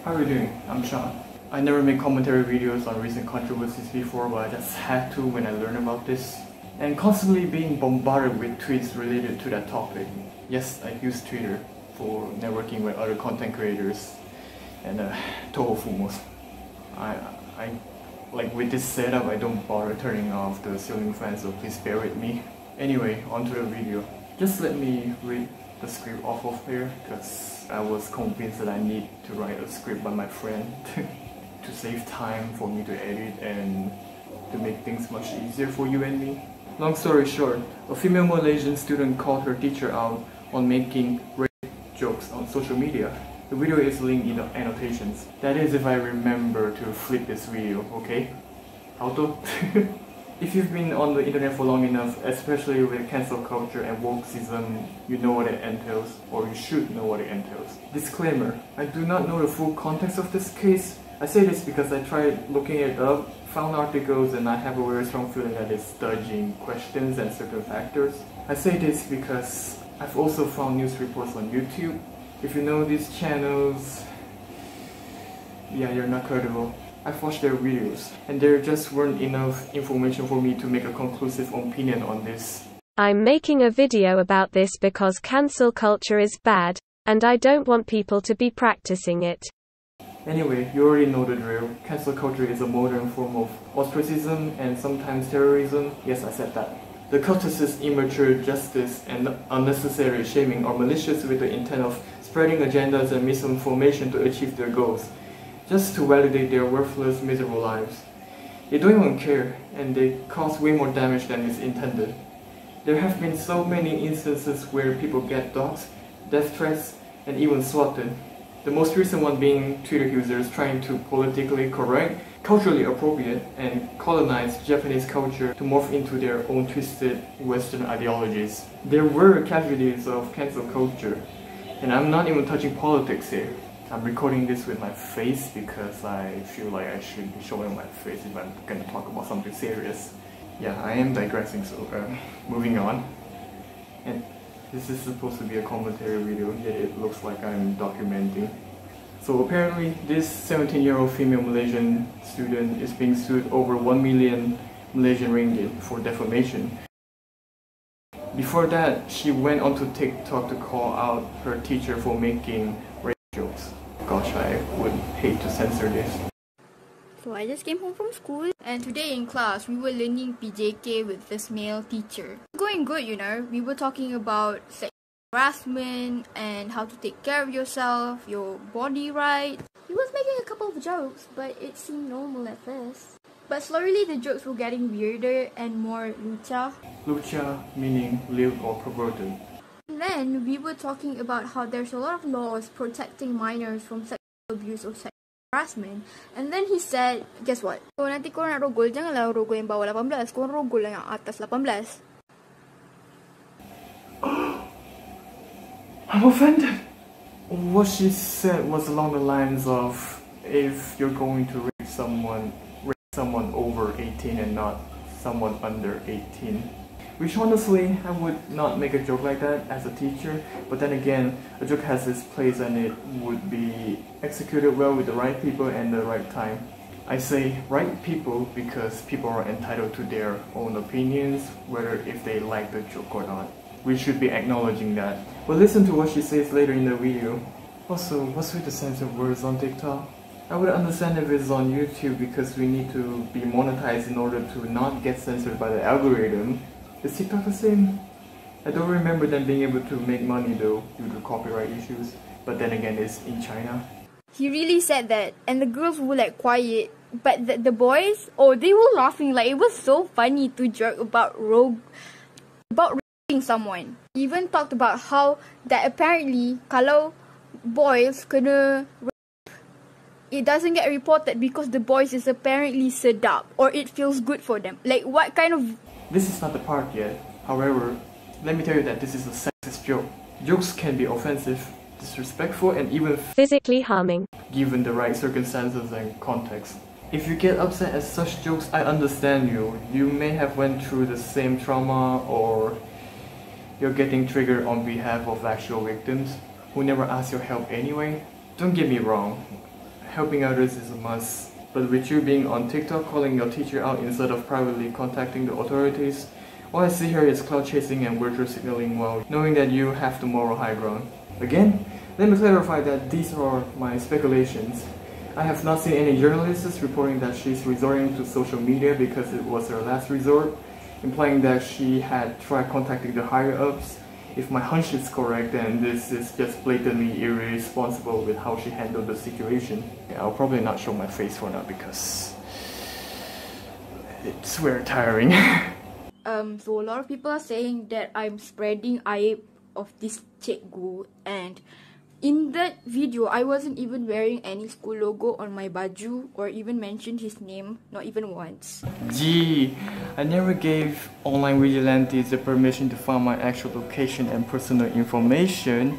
How are you doing? I'm Sean. I never made commentary videos on recent controversies before, but I just had to when I learned about this. And constantly being bombarded with tweets related to that topic. Yes, I use Twitter for networking with other content creators and Toho Fumos. Like with this setup, I don't bother turning off the ceiling fan, so please bear with me. Anyway, onto the video. Just let me read the script off of here, because I was convinced that I need to write a script by my friend to save time for me to edit and to make things much easier for you and me. Long story short, a female Malaysian student called her teacher out on making rape jokes on social media. The video is linked in the annotations. That is if I remember to flip this video, okay? Haoto? If you've been on the internet for long enough, especially with cancel culture and wokeism, you know what it entails, or you should know what it entails. Disclaimer, I do not know the full context of this case. I say this because I tried looking it up, found articles, and I have a very strong feeling that it's dodging questions and certain factors. I say this because I've also found news reports on YouTube. If you know these channels, yeah, you're not credible. I've watched their videos, and there just weren't enough information for me to make a conclusive opinion on this. I'm making a video about this because cancel culture is bad, and I don't want people to be practicing it. Anyway, you already know the drill. Cancel culture is a modern form of ostracism and sometimes terrorism. Yes, I said that. The cultists' immature justice and unnecessary shaming are malicious with the intent of spreading agendas and misinformation to achieve their goals, just to validate their worthless, miserable lives. They don't even care, and they cause way more damage than is intended. There have been so many instances where people get doxxed, death threats, and even swatted. The most recent one being Twitter users trying to politically correct, culturally appropriate, and colonize Japanese culture to morph into their own twisted Western ideologies. There were casualties of cancel culture, and I'm not even touching politics here. I'm recording this with my face because I feel like I should be showing my face if I'm gonna talk about something serious. Yeah, I am digressing, so moving on. And this is supposed to be a commentary video, yet it looks like I'm documenting. So apparently, this 17-year-old female Malaysian student is being sued over 1 million Malaysian ringgit for defamation. Before that, she went onto TikTok to call out her teacher for making rape jokes. Gosh, I would hate to censor this. So I just came home from school, and today in class we were learning PJK with this male teacher. Going good, you know. We were talking about sexual harassment and how to take care of yourself, your body right. He was making a couple of jokes, but it seemed normal at first. But slowly the jokes were getting weirder and more lucha. Lucha meaning lewd or perverted. And then we were talking about how there's a lot of laws protecting minors from sexual abuse or sexual harassment. And then he said, guess what? Kalau nanti korang nak rogol, janganlah rogol yang bawah 18, korang rogol yang atas 18. I'm offended! What she said was along the lines of, if you're going to rape someone over 18 and not someone under 18. Which honestly, I would not make a joke like that as a teacher, but then again, a joke has its place and it would be executed well with the right people and the right time. I say right people because people are entitled to their own opinions, whether if they like the joke or not. We should be acknowledging that. But listen to what she says later in the video. Also, what's with the censored words on TikTok? I would understand if it's on YouTube because we need to be monetized in order to not get censored by the algorithm. Is TikTok the same? I don't remember them being able to make money though, due to copyright issues. But then again, it's in China. He really said that, and the girls were like quiet. But the boys, oh, they were laughing. Like, it was so funny to joke about raping someone. He even talked about how that apparently, kalau boys kena rape, it doesn't get reported because the boys is apparently sedap, or it feels good for them. Like, what kind of... This is not the part yet. However, let me tell you that this is a sexist joke. Jokes can be offensive, disrespectful, and even physically harming, given the right circumstances and context. If you get upset at such jokes, I understand you. You may have went through the same trauma, or you're getting triggered on behalf of actual victims who never asked your help anyway. Don't get me wrong. helping others is a must. But with you being on TikTok calling your teacher out instead of privately contacting the authorities, all I see here is cloud chasing and virtue signaling while knowing that you have the moral high ground. Again, let me clarify that these are my speculations. I have not seen any journalists reporting that she's resorting to social media because it was her last resort, implying that she had tried contacting the higher-ups. If my hunch is correct, then this is just blatantly irresponsible with how she handled the situation. Yeah, I'll probably not show my face for now because it's very tiring. So a lot of people are saying that I'm spreading aib of this cikgu, and in that video I wasn't even wearing any school logo on my baju or even mentioned his name, not even once. Gee, I never gave online vigilantes the permission to find my actual location and personal information.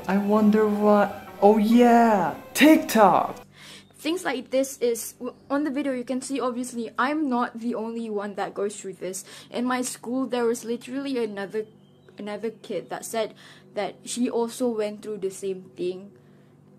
I wonder what... Oh yeah, TikTok! Things like this is, on the video you can see obviously I'm not the only one that goes through this. In my school there was literally another kid that said that she also went through the same thing,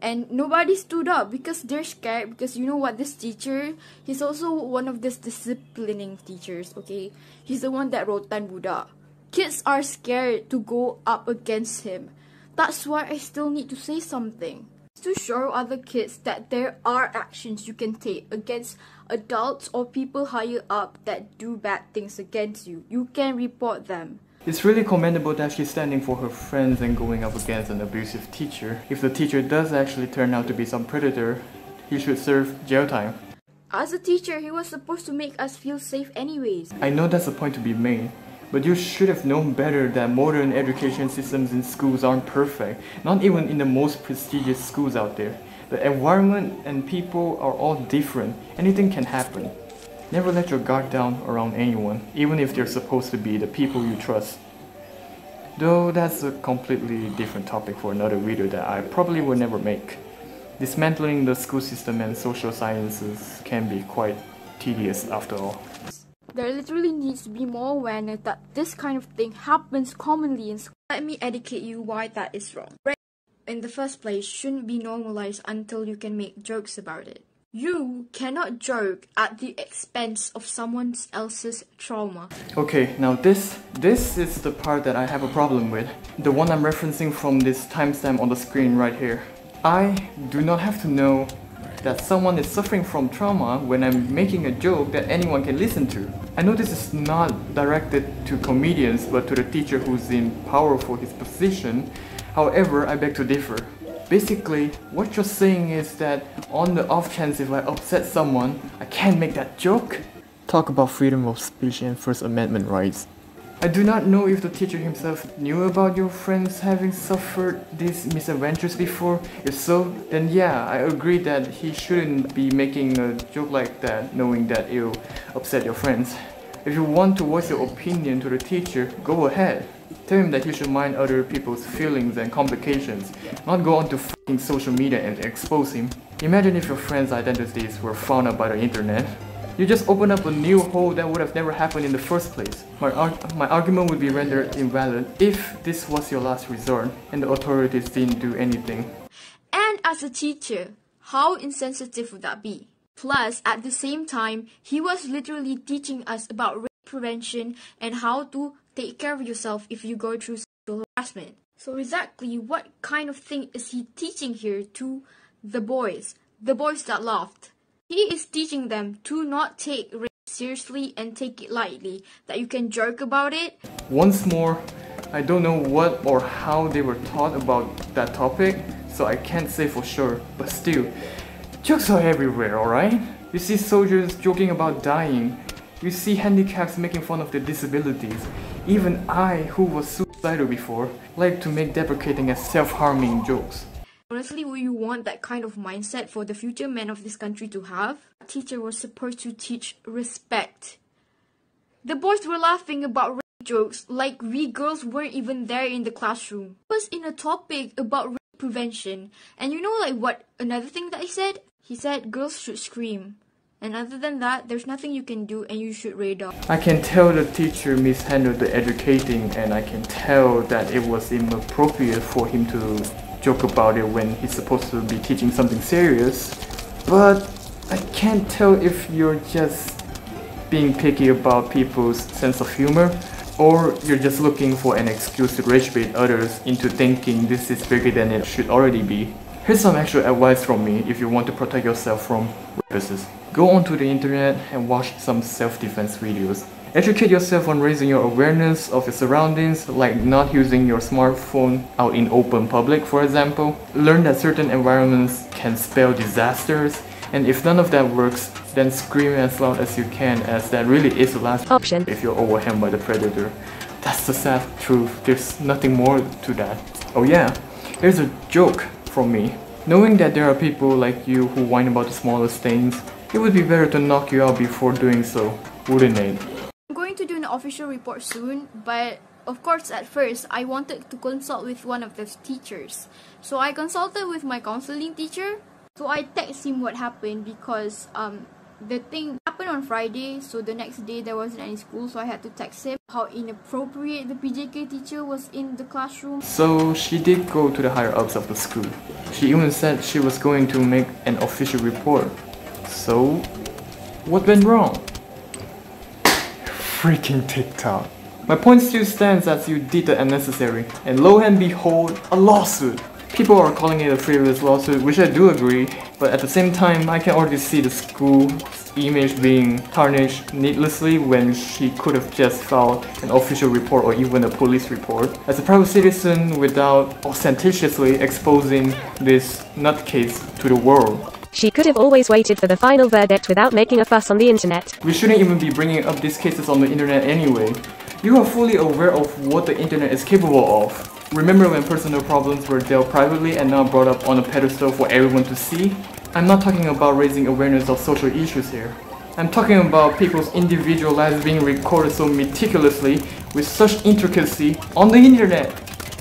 and nobody stood up because they're scared. Because you know what, this teacher, he's also one of these disciplining teachers, okay? He's the one that rotan budak. Kids are scared to go up against him. That's why I still need to say something, to show other kids that there are actions you can take against adults or people higher up that do bad things against you. You can report them. It's really commendable that she's standing for her friends and going up against an abusive teacher. If the teacher does actually turn out to be some predator, he should serve jail time. As a teacher, he was supposed to make us feel safe anyways. I know that's a point to be made, but you should have known better that modern education systems in schools aren't perfect, not even in the most prestigious schools out there. The environment and people are all different. Anything can happen. Never let your guard down around anyone, even if they're supposed to be the people you trust. Though that's a completely different topic for another video that I probably will never make. Dismantling the school system and social sciences can be quite tedious after all. There literally needs to be more awareness that this kind of thing happens commonly in school. Let me educate you why that is wrong. In the first place, shouldn't be normalized until you can make jokes about it. You cannot joke at the expense of someone else's trauma. Okay, now this is the part that I have a problem with. The one I'm referencing from this timestamp on the screen right here. I do not have to know that someone is suffering from trauma when I'm making a joke that anyone can listen to. I know this is not directed to comedians but to the teacher who's in power for his position. However, I beg to differ. Basically, what you're saying is that on the off chance if I upset someone, I can't make that joke? Talk about freedom of speech and First Amendment rights. I do not know if the teacher himself knew about your friends having suffered these misadventures before. If so, then yeah, I agree that he shouldn't be making a joke like that knowing that it'll upset your friends. If you want to voice your opinion to the teacher, go ahead. Tell him that he should mind other people's feelings and complications, not go onto f***ing social media and expose him. Imagine if your friends' identities were found out by the internet. You just open up a new hole that would have never happened in the first place. My argument would be rendered invalid if this was your last resort and the authorities didn't do anything. And as a teacher, how insensitive would that be? Plus, at the same time, he was literally teaching us about rape prevention and how to take care of yourself if you go through sexual harassment. So exactly what kind of thing is he teaching here to the boys that laughed? He is teaching them to not take rape seriously and take it lightly, that you can joke about it. Once more, I don't know what or how they were taught about that topic, so I can't say for sure, but still, jokes are everywhere, alright? You see soldiers joking about dying. You see handicaps making fun of their disabilities. Even I, who was suicidal before, like to make deprecating and self-harming jokes. Honestly, would you want that kind of mindset for the future men of this country to have? A teacher was supposed to teach respect. The boys were laughing about rape jokes like we girls weren't even there in the classroom. It was in a topic about rape prevention. And you know like what another thing that he said? He said girls should scream. And other than that, there's nothing you can do and you should raid up. I can tell the teacher mishandled the educating, and I can tell that it was inappropriate for him to joke about it when he's supposed to be teaching something serious. But I can't tell if you're just being picky about people's sense of humor, or you're just looking for an excuse to rage bait others into thinking this is bigger than it should already be. Here's some extra advice from me if you want to protect yourself from rapists. Go onto the internet and watch some self-defense videos. Educate yourself on raising your awareness of your surroundings, like not using your smartphone out in open public, for example. Learn that certain environments can spell disasters, and if none of that works, then scream as loud as you can, as that really is the last option if you're overwhelmed by the predator. That's the sad truth, there's nothing more to that. Oh yeah, here's a joke from me. Knowing that there are people like you who whine about the smallest things, it would be better to knock you out before doing so, wouldn't it? I'm going to do an official report soon, but of course at first I wanted to consult with one of the teachers. So I consulted with my counseling teacher. So I text him what happened because the thing happened on Friday, so the next day there wasn't any school, so I had to text him how inappropriate the PJK teacher was in the classroom. So she did go to the higher ups of the school. She even said she was going to make an official report. So what went wrong? Freaking TikTok. My point still stands as you did the unnecessary, and lo and behold, a lawsuit. People are calling it a frivolous lawsuit, which I do agree, but at the same time, I can already see the school's image being tarnished needlessly when she could have just filed an official report or even a police report as a private citizen without ostentatiously exposing this nutcase to the world. She could have always waited for the final verdict without making a fuss on the internet. We shouldn't even be bringing up these cases on the internet anyway. You are fully aware of what the internet is capable of. Remember when personal problems were dealt privately and now brought up on a pedestal for everyone to see? I'm not talking about raising awareness of social issues here. I'm talking about people's individual lives being recorded so meticulously with such intricacy on the internet.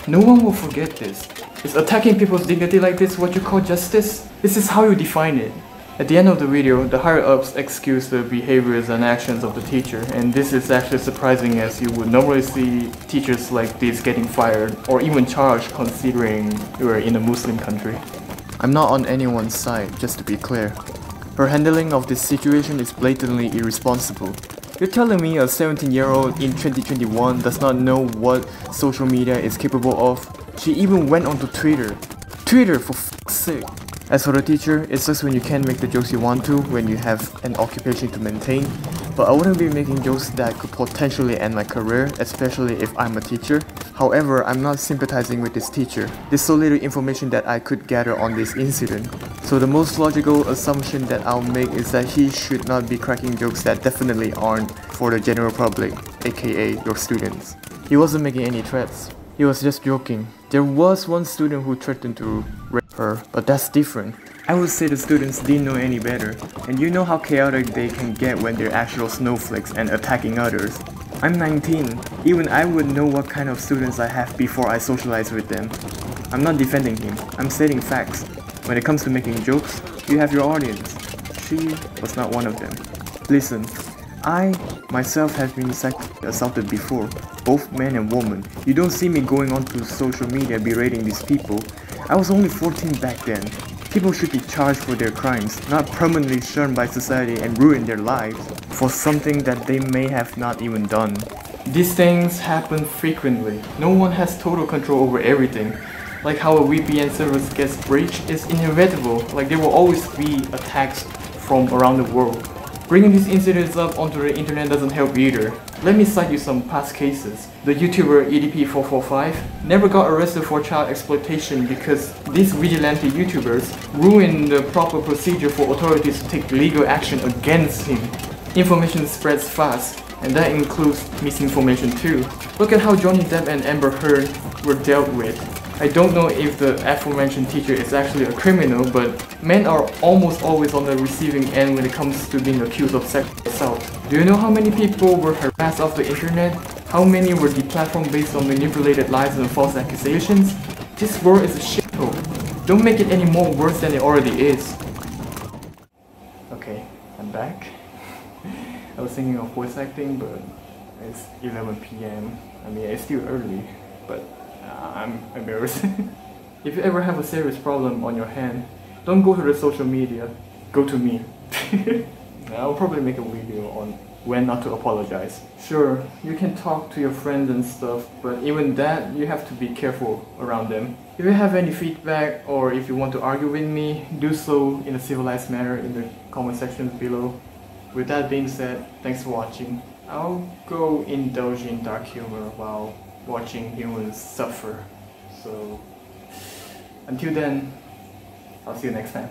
No one will forget this. Is attacking people's dignity like this what you call justice? This is how you define it. At the end of the video, the higher-ups excuse the behaviors and actions of the teacher, and this is actually surprising as you would normally see teachers like this getting fired or even charged considering we're in a Muslim country. I'm not on anyone's side, just to be clear. Her handling of this situation is blatantly irresponsible. You're telling me a 17-year-old in 2021 does not know what social media is capable of? She even went onto Twitter. Twitter, for f***'s sake. As for the teacher, it's just when you can't make the jokes you want to when you have an occupation to maintain. But I wouldn't be making jokes that could potentially end my career, especially if I'm a teacher. However, I'm not sympathizing with this teacher. There's so little information that I could gather on this incident. So the most logical assumption that I'll make is that he should not be cracking jokes that definitely aren't for the general public, aka your students. He wasn't making any threats. He was just joking. There was one student who threatened to rape her, but that's different. I would say the students didn't know any better, and you know how chaotic they can get when they're actual snowflakes and attacking others. I'm 19. Even I would know what kind of students I have before I socialize with them. I'm not defending him, I'm stating facts. When it comes to making jokes, you have your audience. She was not one of them. Listen, I myself have been sexually assaulted before, both men and women. You don't see me going onto social media berating these people. I was only 14 back then. People should be charged for their crimes, not permanently shunned by society and ruin their lives for something that they may have not even done. These things happen frequently. No one has total control over everything. Like how a VPN service gets breached is inevitable, like there will always be attacks from around the world. Bringing these incidents up onto the internet doesn't help either. Let me cite you some past cases. The YouTuber EDP445 never got arrested for child exploitation because these vigilante YouTubers ruined the proper procedure for authorities to take legal action against him. Information spreads fast, and that includes misinformation too. Look at how Johnny Depp and Amber Heard were dealt with. I don't know if the aforementioned teacher is actually a criminal, but men are almost always on the receiving end when it comes to being accused of sexual assault. Do you know how many people were harassed off the internet? How many were deplatformed based on manipulated lies and false accusations? This world is a shithole. Don't make it any more worse than it already is. Okay, I'm back. I was thinking of voice acting, but it's 11 PM. I mean, it's still early, but I'm embarrassed. If you ever have a serious problem on your hand, don't go to the social media. go to me. I'll probably make a video on when not to apologize. Sure, you can talk to your friends and stuff, but even that, you have to be careful around them. If you have any feedback or if you want to argue with me, do so in a civilized manner in the comment section below. With that being said, thanks for watching. I'll go indulge in dark humor while watching humans suffer. So, until then, I'll see you next time.